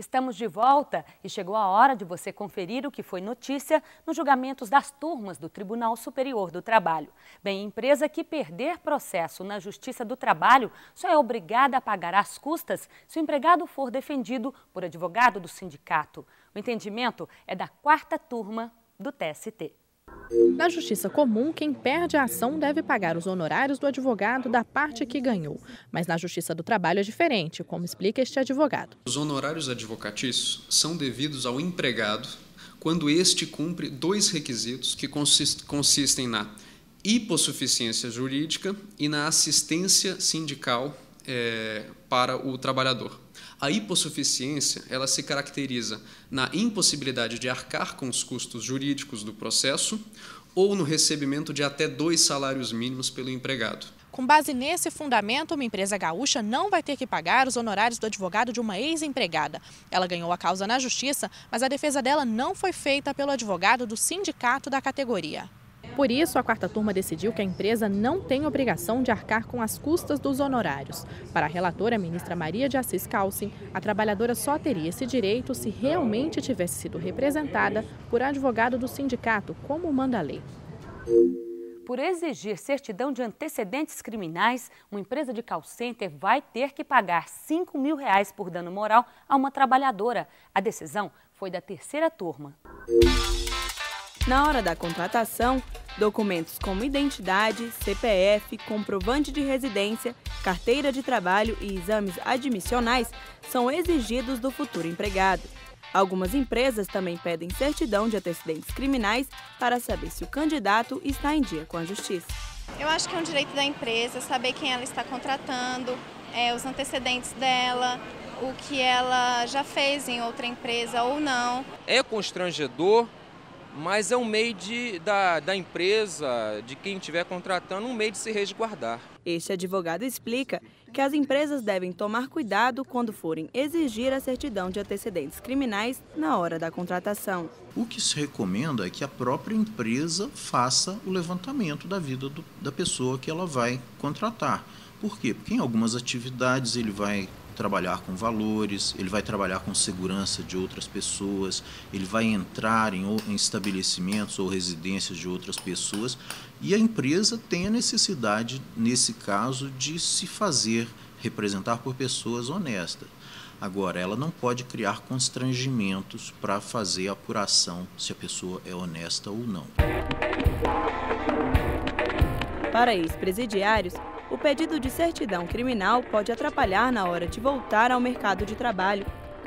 Estamos de volta e chegou a hora de você conferir o que foi notícia nos julgamentos das turmas do Tribunal Superior do Trabalho. Bem, empresa que perder processo na Justiça do Trabalho só é obrigada a pagar as custas se o empregado for defendido por advogado do sindicato. O entendimento é da 4ª turma do TST. Na Justiça Comum, quem perde a ação deve pagar os honorários do advogado da parte que ganhou. Mas na Justiça do Trabalho é diferente, como explica este advogado. Os honorários advocatícios são devidos ao empregado quando este cumpre 2 requisitos que consistem na hipossuficiência jurídica e na assistência sindical para o trabalhador. A hipossuficiência, ela se caracteriza na impossibilidade de arcar com os custos jurídicos do processo ou no recebimento de até 2 salários mínimos pelo empregado. Com base nesse fundamento, uma empresa gaúcha não vai ter que pagar os honorários do advogado de uma ex-empregada. Ela ganhou a causa na justiça, mas a defesa dela não foi feita pelo advogado do sindicato da categoria. Por isso, a 4ª turma decidiu que a empresa não tem obrigação de arcar com as custas dos honorários. Para a relatora, ministra Maria de Assis Calcin, a trabalhadora só teria esse direito se realmente tivesse sido representada por advogado do sindicato, como manda a lei. Por exigir certidão de antecedentes criminais, uma empresa de call center vai ter que pagar R$ 5.000 por dano moral a uma trabalhadora. A decisão foi da 3ª turma. Na hora da contratação, documentos como identidade, CPF, comprovante de residência, carteira de trabalho e exames admissionais são exigidos do futuro empregado. Algumas empresas também pedem certidão de antecedentes criminais para saber se o candidato está em dia com a justiça. Eu acho que é um direito da empresa saber quem ela está contratando, os antecedentes dela, o que ela já fez em outra empresa ou não. É constrangedor, mas é um meio da empresa, de quem estiver contratando, um meio de se resguardar. Este advogado explica que as empresas devem tomar cuidado quando forem exigir a certidão de antecedentes criminais na hora da contratação. O que se recomenda é que a própria empresa faça o levantamento da vida da pessoa que ela vai contratar. Por quê? Porque em algumas atividades ele vai trabalhar com valores, ele vai trabalhar com segurança de outras pessoas, ele vai entrar em estabelecimentos ou residências de outras pessoas e a empresa tem a necessidade, nesse caso, de se fazer representar por pessoas honestas. Agora, ela não pode criar constrangimentos para fazer a apuração se a pessoa é honesta ou não. Para ex-presidiários, o pedido de certidão criminal pode atrapalhar na hora de voltar ao mercado de trabalho.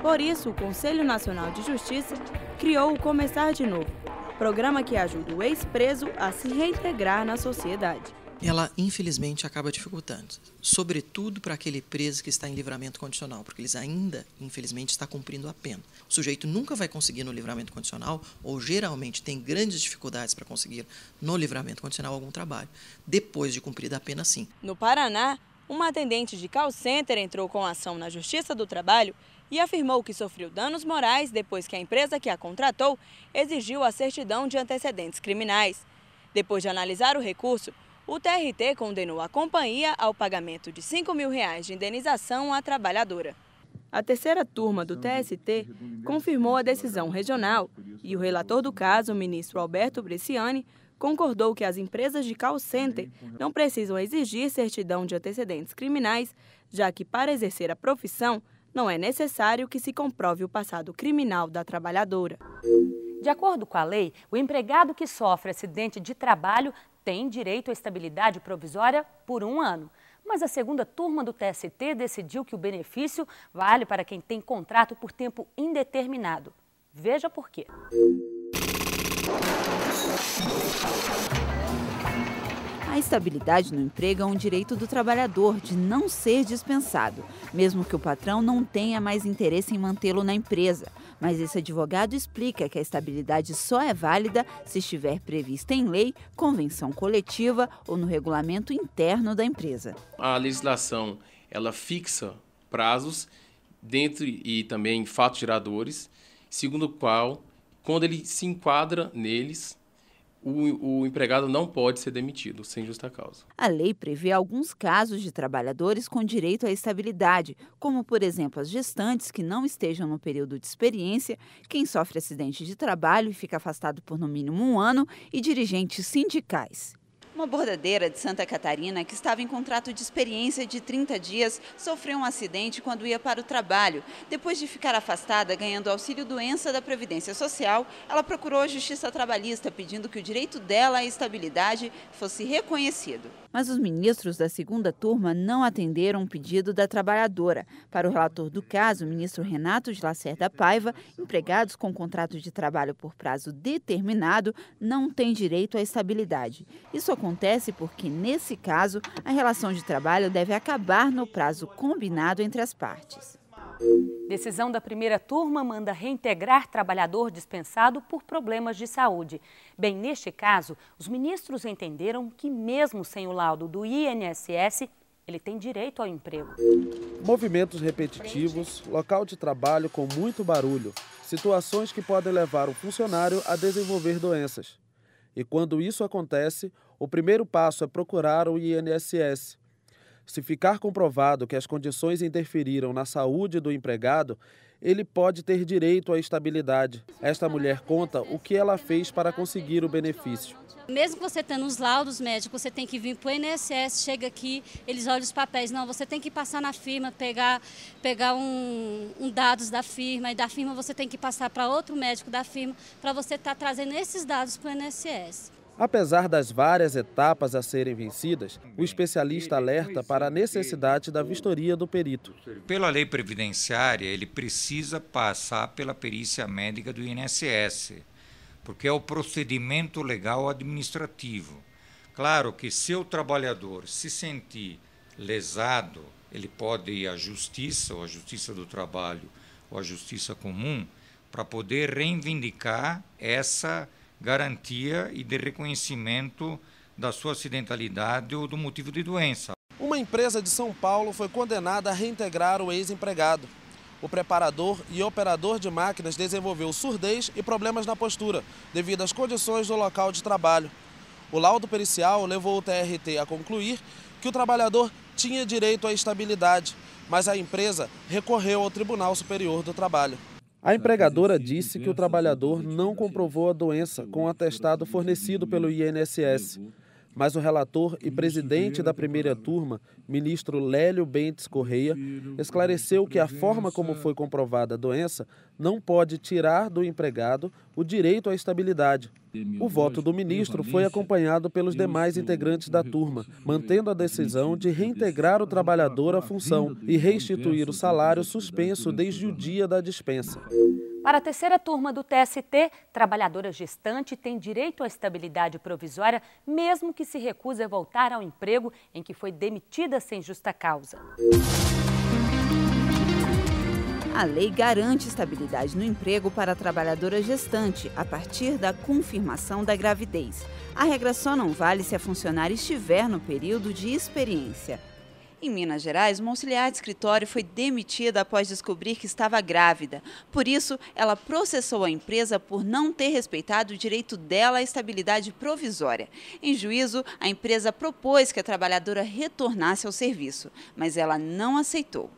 Por isso, o Conselho Nacional de Justiça criou o Começar de Novo, programa que ajuda o ex-preso a se reintegrar na sociedade. Ela, infelizmente, acaba dificultando, sobretudo para aquele preso que está em livramento condicional, porque eles ainda, infelizmente, está cumprindo a pena. O sujeito nunca vai conseguir no livramento condicional, ou geralmente tem grandes dificuldades para conseguir no livramento condicional algum trabalho, depois de cumprida a pena, sim. No Paraná, uma atendente de call center entrou com ação na Justiça do Trabalho e afirmou que sofreu danos morais depois que a empresa que a contratou exigiu a certidão de antecedentes criminais. Depois de analisar o recurso, o TRT condenou a companhia ao pagamento de R$ 5.000 de indenização à trabalhadora. A 3ª turma do TST confirmou a decisão regional e o relator do caso, o ministro Alberto Bresciani, concordou que as empresas de call center não precisam exigir certidão de antecedentes criminais, já que para exercer a profissão não é necessário que se comprove o passado criminal da trabalhadora. De acordo com a lei, o empregado que sofre acidente de trabalho tem direito à estabilidade provisória por 1 ano. Mas a 2ª turma do TST decidiu que o benefício vale para quem tem contrato por tempo indeterminado. Veja por quê. A estabilidade no emprego é um direito do trabalhador de não ser dispensado, mesmo que o patrão não tenha mais interesse em mantê-lo na empresa. Mas esse advogado explica que a estabilidade só é válida se estiver prevista em lei, convenção coletiva ou no regulamento interno da empresa. A legislação ela fixa prazos dentro e também fatos geradores, segundo o qual, quando ele se enquadra neles, o empregado não pode ser demitido sem justa causa. A lei prevê alguns casos de trabalhadores com direito à estabilidade, como, por exemplo, as gestantes que não estejam no período de experiência, quem sofre acidente de trabalho e fica afastado por no mínimo 1 ano e dirigentes sindicais. Uma bordadeira de Santa Catarina, que estava em contrato de experiência de 30 dias, sofreu um acidente quando ia para o trabalho. Depois de ficar afastada, ganhando auxílio-doença da Previdência Social, ela procurou a Justiça Trabalhista, pedindo que o direito dela à estabilidade fosse reconhecido. Mas os ministros da segunda turma não atenderam o pedido da trabalhadora. Para o relator do caso, o ministro Renato de Lacerda Paiva, empregados com contrato de trabalho por prazo determinado não têm direito à estabilidade. Isso acontece porque, nesse caso, a relação de trabalho deve acabar no prazo combinado entre as partes. Decisão da primeira turma manda reintegrar trabalhador dispensado por problemas de saúde. Bem, neste caso, os ministros entenderam que mesmo sem o laudo do INSS, ele tem direito ao emprego. Movimentos repetitivos, local de trabalho com muito barulho, situações que podem levar o funcionário a desenvolver doenças. E quando isso acontece, o primeiro passo é procurar o INSS. Se ficar comprovado que as condições interferiram na saúde do empregado, ele pode ter direito à estabilidade. Esta mulher conta o que ela fez para conseguir o benefício. Mesmo que você tendo os laudos médicos, você tem que vir para o INSS, chega aqui, eles olham os papéis. Não, você tem que passar na firma, pegar dados da firma, e da firma você tem que passar para outro médico da firma, para você estar trazendo esses dados para o INSS. Apesar das várias etapas a serem vencidas, o especialista alerta para a necessidade da vistoria do perito. Pela lei previdenciária, ele precisa passar pela perícia médica do INSS, porque é o procedimento legal administrativo. Claro que se o trabalhador se sentir lesado, ele pode ir à justiça, ou à Justiça do Trabalho, ou à Justiça Comum, para poder reivindicar essa garantia e de reconhecimento da sua acidentalidade ou do motivo de doença. Uma empresa de São Paulo foi condenada a reintegrar o ex-empregado. O preparador e operador de máquinas desenvolveu surdez e problemas na postura, devido às condições do local de trabalho. O laudo pericial levou o TRT a concluir que o trabalhador tinha direito à estabilidade, mas a empresa recorreu ao Tribunal Superior do Trabalho. A empregadora disse que o trabalhador não comprovou a doença com o atestado fornecido pelo INSS. Mas o relator e presidente da primeira turma, ministro Lélio Bentes Correia, esclareceu que a forma como foi comprovada a doença não pode tirar do empregado o direito à estabilidade. O voto do ministro foi acompanhado pelos demais integrantes da turma, mantendo a decisão de reintegrar o trabalhador à função e restituir o salário suspenso desde o dia da dispensa. Para a terceira turma do TST, trabalhadora gestante tem direito à estabilidade provisória, mesmo que se recuse a voltar ao emprego em que foi demitida sem justa causa. A lei garante estabilidade no emprego para a trabalhadora gestante a partir da confirmação da gravidez. A regra só não vale se a funcionária estiver no período de experiência. Em Minas Gerais, uma auxiliar de escritório foi demitida após descobrir que estava grávida. Por isso, ela processou a empresa por não ter respeitado o direito dela à estabilidade provisória. Em juízo, a empresa propôs que a trabalhadora retornasse ao serviço, mas ela não aceitou.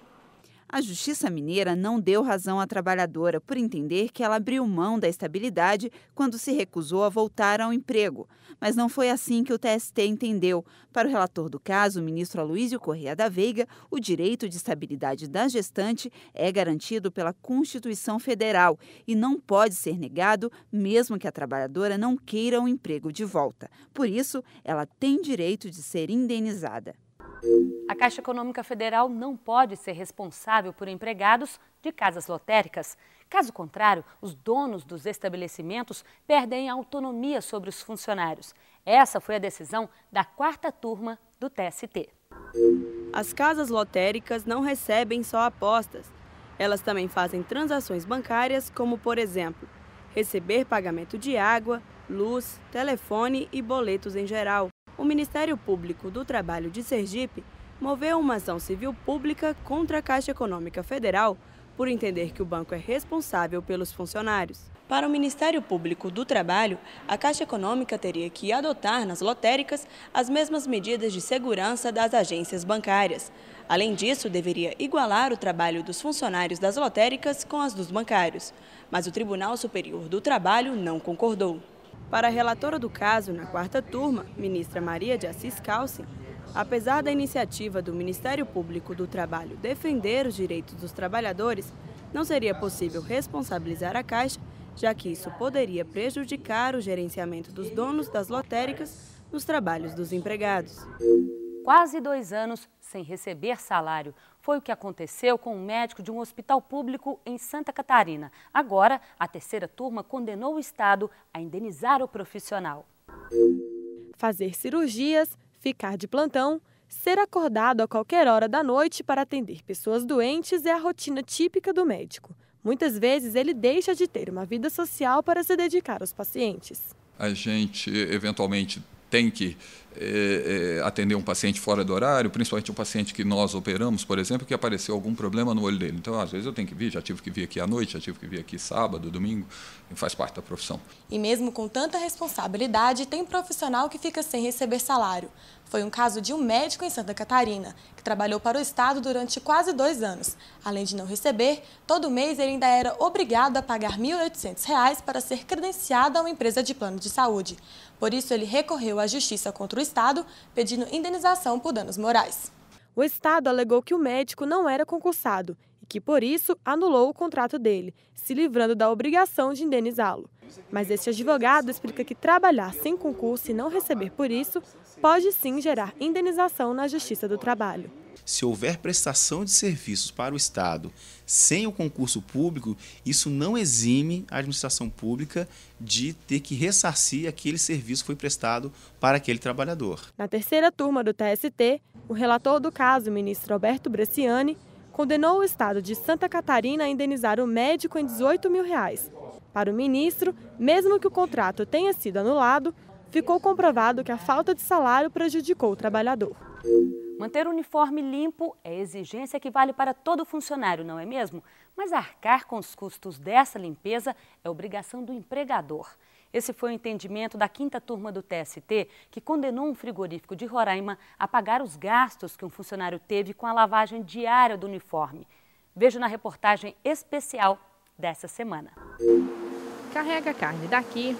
A Justiça Mineira não deu razão à trabalhadora por entender que ela abriu mão da estabilidade quando se recusou a voltar ao emprego. Mas não foi assim que o TST entendeu. Para o relator do caso, o ministro Aloísio Correia da Veiga, o direito de estabilidade da gestante é garantido pela Constituição Federal e não pode ser negado mesmo que a trabalhadora não queira o emprego de volta. Por isso, ela tem direito de ser indenizada. A Caixa Econômica Federal não pode ser responsável por empregados de casas lotéricas. Caso contrário, os donos dos estabelecimentos perdem a autonomia sobre os funcionários. Essa foi a decisão da quarta turma do TST. As casas lotéricas não recebem só apostas. Elas também fazem transações bancárias, como, por exemplo, receber pagamento de água, luz, telefone e boletos em geral. O Ministério Público do Trabalho de Sergipe moveu uma ação civil pública contra a Caixa Econômica Federal por entender que o banco é responsável pelos funcionários. Para o Ministério Público do Trabalho, a Caixa Econômica teria que adotar nas lotéricas as mesmas medidas de segurança das agências bancárias. Além disso, deveria igualar o trabalho dos funcionários das lotéricas com as dos bancários. Mas o Tribunal Superior do Trabalho não concordou. Para a relatora do caso, na 4ª turma, ministra Maria de Assis Calcin, apesar da iniciativa do Ministério Público do Trabalho defender os direitos dos trabalhadores, não seria possível responsabilizar a Caixa, já que isso poderia prejudicar o gerenciamento dos donos das lotéricas nos trabalhos dos empregados. Quase 2 anos sem receber salário. Foi o que aconteceu com um médico de um hospital público em Santa Catarina. Agora, a 3ª turma condenou o Estado a indenizar o profissional. Fazer cirurgias, ficar de plantão, ser acordado a qualquer hora da noite para atender pessoas doentes é a rotina típica do médico. Muitas vezes ele deixa de ter uma vida social para se dedicar aos pacientes. A gente, eventualmente, tem que atender um paciente fora do horário, principalmente um paciente que nós operamos, por exemplo, que apareceu algum problema no olho dele. Então, às vezes eu tenho que vir, já tive que vir aqui à noite, já tive que vir aqui sábado, domingo, faz parte da profissão. E mesmo com tanta responsabilidade, tem profissional que fica sem receber salário. Foi um caso de um médico em Santa Catarina, que trabalhou para o Estado durante quase 2 anos. Além de não receber, todo mês ele ainda era obrigado a pagar R$ 1.800 para ser credenciado a uma empresa de plano de saúde. Por isso, ele recorreu à Justiça contra o Estado, pedindo indenização por danos morais. O Estado alegou que o médico não era concursado e que, por isso, anulou o contrato dele, se livrando da obrigação de indenizá-lo. Mas este advogado explica que trabalhar sem concurso e não receber por isso pode sim gerar indenização na Justiça do Trabalho. Se houver prestação de serviços para o Estado sem o concurso público, isso não exime a administração pública de ter que ressarcir aquele serviço que foi prestado para aquele trabalhador. Na 3ª turma do TST, o relator do caso, o ministro Alberto Bresciani, condenou o Estado de Santa Catarina a indenizar o médico em R$ 18 mil. Para o ministro, mesmo que o contrato tenha sido anulado, ficou comprovado que a falta de salário prejudicou o trabalhador. Manter o uniforme limpo é exigência que vale para todo funcionário, não é mesmo? Mas arcar com os custos dessa limpeza é obrigação do empregador. Esse foi o entendimento da 5ª turma do TST, que condenou um frigorífico de Roraima a pagar os gastos que um funcionário teve com a lavagem diária do uniforme. Veja na reportagem especial dessa semana. Carrega a carne daqui,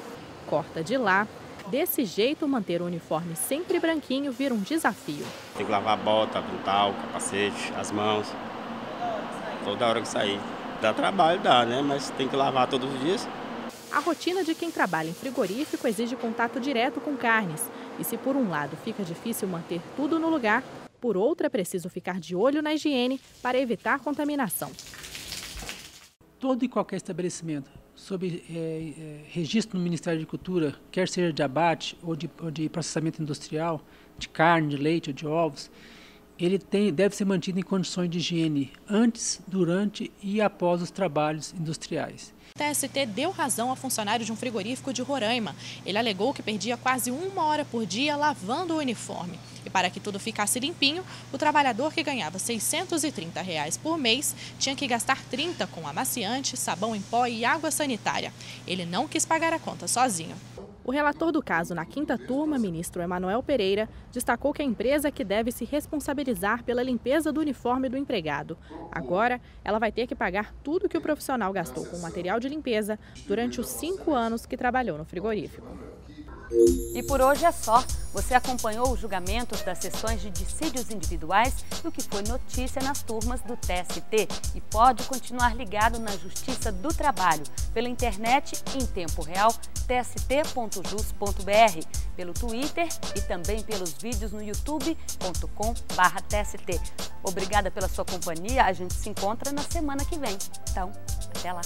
corta de lá. Desse jeito, manter o uniforme sempre branquinho vira um desafio. Tem que lavar a bota, avental, o capacete, as mãos, toda hora que sair. Dá trabalho, dá, né? Mas tem que lavar todos os dias. A rotina de quem trabalha em frigorífico exige contato direto com carnes. E se por um lado fica difícil manter tudo no lugar, por outro é preciso ficar de olho na higiene para evitar contaminação. Todo e qualquer estabelecimento sob registro no Ministério da Agricultura, quer seja de abate ou de processamento industrial, de carne, de leite ou de ovos, ele deve ser mantido em condições de higiene antes, durante e após os trabalhos industriais. O TST deu razão ao funcionário de um frigorífico de Roraima. Ele alegou que perdia quase 1 hora por dia lavando o uniforme. E para que tudo ficasse limpinho, o trabalhador que ganhava R$ 630 por mês tinha que gastar 30 com amaciante, sabão em pó e água sanitária. Ele não quis pagar a conta sozinho. O relator do caso na 5ª turma, ministro Emanuel Pereira, destacou que a empresa é que deve se responsabilizar pela limpeza do uniforme do empregado. Agora, ela vai ter que pagar tudo que o profissional gastou com material de limpeza durante os 5 anos que trabalhou no frigorífico. E por hoje é só. Você acompanhou os julgamentos das sessões de dissídios individuais e o que foi notícia nas turmas do TST. E pode continuar ligado na Justiça do Trabalho, pela internet em tempo real, tst.jus.br, pelo Twitter e também pelos vídeos no youtube.com/tst. Obrigada pela sua companhia, a gente se encontra na semana que vem. Então, até lá!